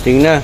Ting na.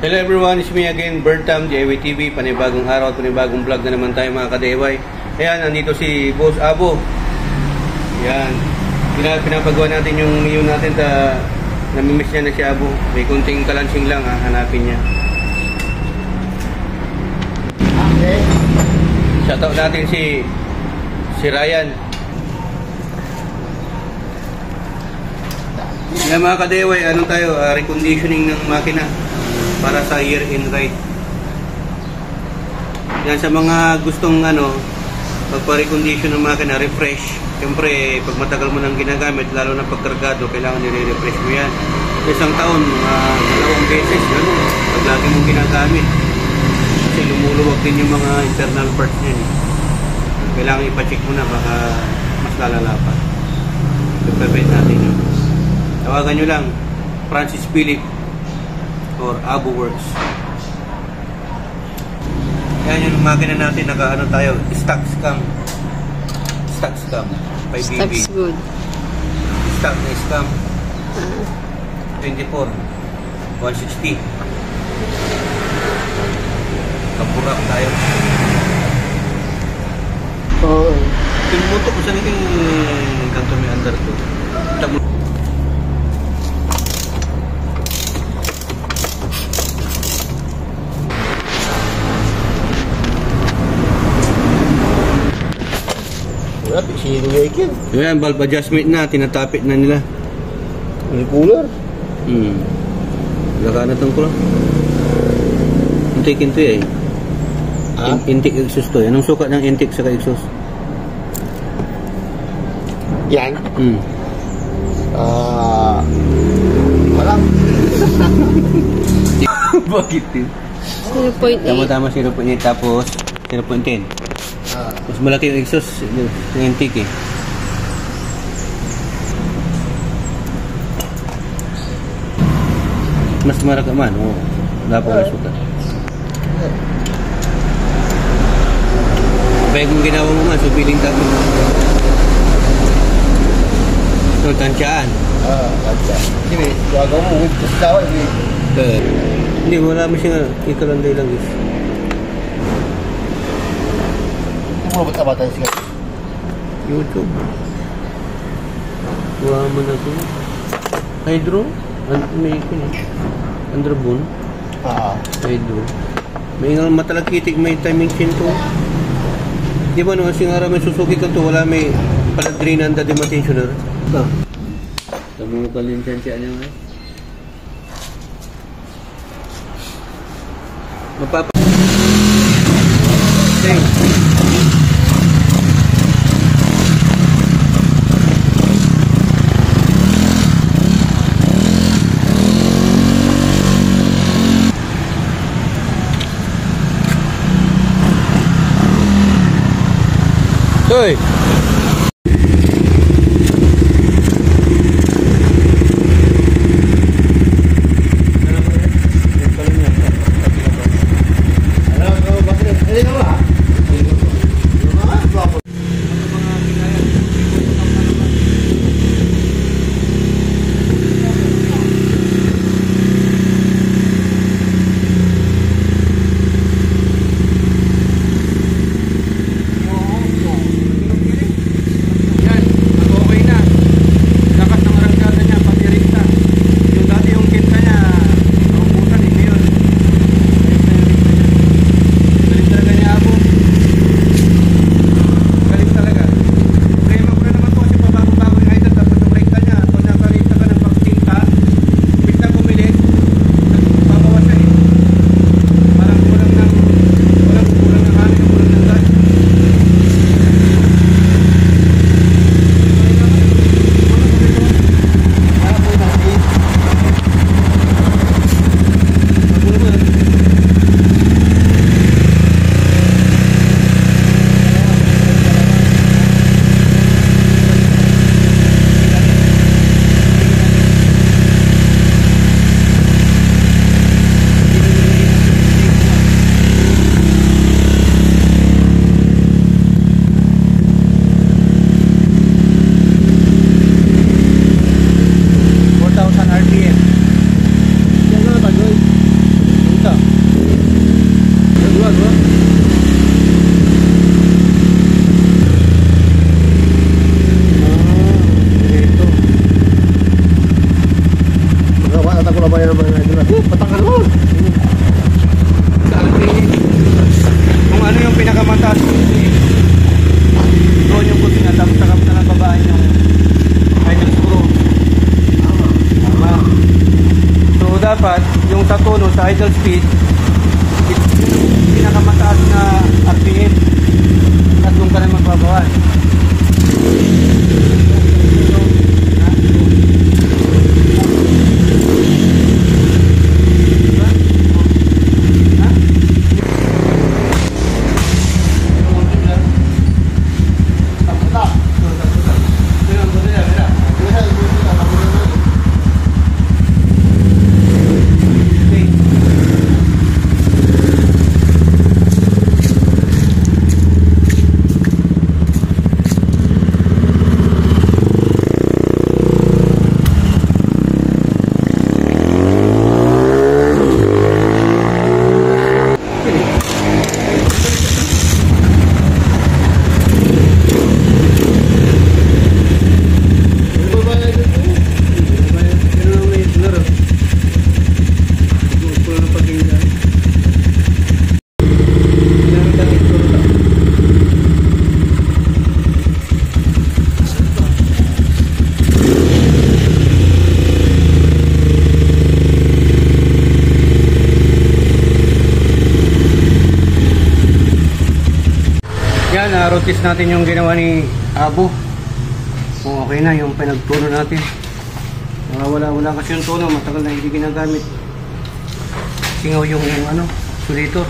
Hello everyone, it's me again, Bertam, DIY TV. Panibagong araw at panibagong vlog na naman tayo mga ka-DIY. Ayan, nandito si Boss Abo. Ayan, pinapagawa natin yung Mio natin. Namimiss niya na si Abo. May kunting kalansing lang, hanapin niya. Okay. Shoutout natin si Ryan. Ayan mga ka-DIY, ano tayo, reconditioning ng makina para sa year-end ride. Yan, sa mga gustong magpa-recondition ng makina, refresh. Siyempre, pag matagal mo nang ginagamit, lalo na pagkargado, kailangan nire-refresh mo yan. Isang taon, 2 beses, pag lagi mong ginagamit. Kasi lumuluwag din yung mga internal parts niyan. Kailangan ipacheck mo na, baka mas lalala pa. I-prevent natin yun. Tawagan nyo lang, Francis Philip or Abo Works. Yan yung makina natin, naka-ano tayo, stock scam 5BB. Stock's good. Stock na scam 24 160. Kapurak tayo. Pinuto ko saan yung kanto may under to. Yan, valve adjustment na, tinatapit na nila. May cooler? Laka na itong kulang. Intake into eh. Intake exhaust to. Anong sukat ng intake sa exhaust? Yan? Walang. Bakit yun? 0.8. Tama-tama 0.8 tapos 0.10. Mas malaki yung exhaust ng intake eh. Mas maraka man. Wala pa wala sukat. Kaya kung ginawa mo man, supiling tapo. So, tansyaan. Tansya. Hindi, gagawa mo. Kasi dawa, hindi, wala mo siya ikalanday lang guys. Ano ba tayo siya? YouTube. Wala mo na ito. Hydro? May Andrabon? Hydro. May matalagkitik, may timing chain to. Di ba no, kasi nga may Suzuki ka to, wala may paladrinan da detentioner. Sabi mo kalin siya niya nga. Mapapa... Okay. Hoy. Yan. idle speed, pinakamataas na RPM, at doon ka na magbabawas. Road test natin yung ginawa ni Abo. Kung okay na yung pinagtuno natin. Wala kasi yung tono, matagal na hindi ginagamit. Singaw yung sulator.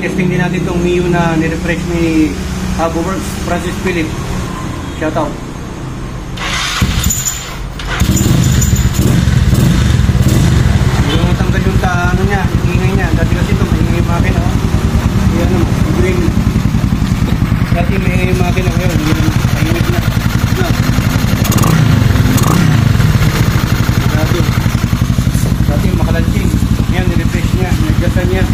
Testing din natin itong Mio na nirefresh ni Abo Works, Francis Philip. Shout out. Hindi mo matanggal yung niya, ingay niya. Dati kasi ito, maingay yung makina. Yan naman, green. Dati maingay yung makina. Ngayon, tahimik na. Dati makalansing. Yan, nirefresh niya, nagdasan niya.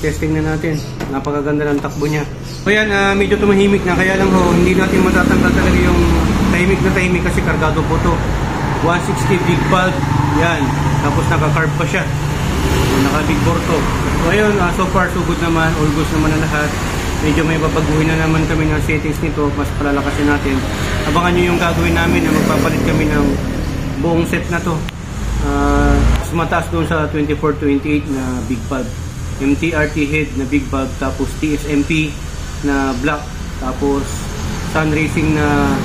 Testing na natin. Napakaganda ng takbo niya. So yan, medyo tumahimik na. Kaya lang hindi natin matatanggal talaga yung tahimik na tahimik kasi kargado po to. 160 big valve. Yan. Tapos naka-carb pa siya. So, naka-big bore to. So ayun, so far so good naman. All goods naman na lahat. medyo may babaguhin na naman kami ng settings nito, mas palalakasin natin. Abangan nyo yung gagawin namin na magpapalit kami ng buong set na to. Mas mataas doon sa 24-28 na big bulb, MTRT head na big bulb, tapos TSMP na black, tapos sun racing na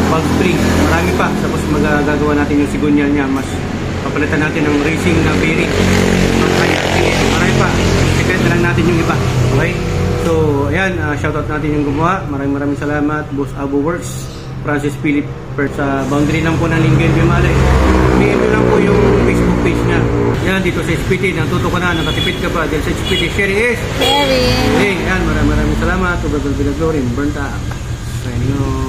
bulb spring, marami pa. Tapos magagawa natin yung sigunyal niya, mas papalitan natin ng racing na bearing, marami pa. Secret na lang natin yung iba. Okay, so ayan, shoutout natin yung gumawa. Maraming salamat Boss Abo Works, Francis Philip. Sa boundary lang po ng Lingayen Bimale. PM lang po yung Facebook page niya. Yan, dito sa SPT, natuto ka na, nakatipid ka ba? Dahil sa SPT, sharing is Sharing. Yan, maraming salamat. Ugagal Bilaglorin, burnt up. Signing off.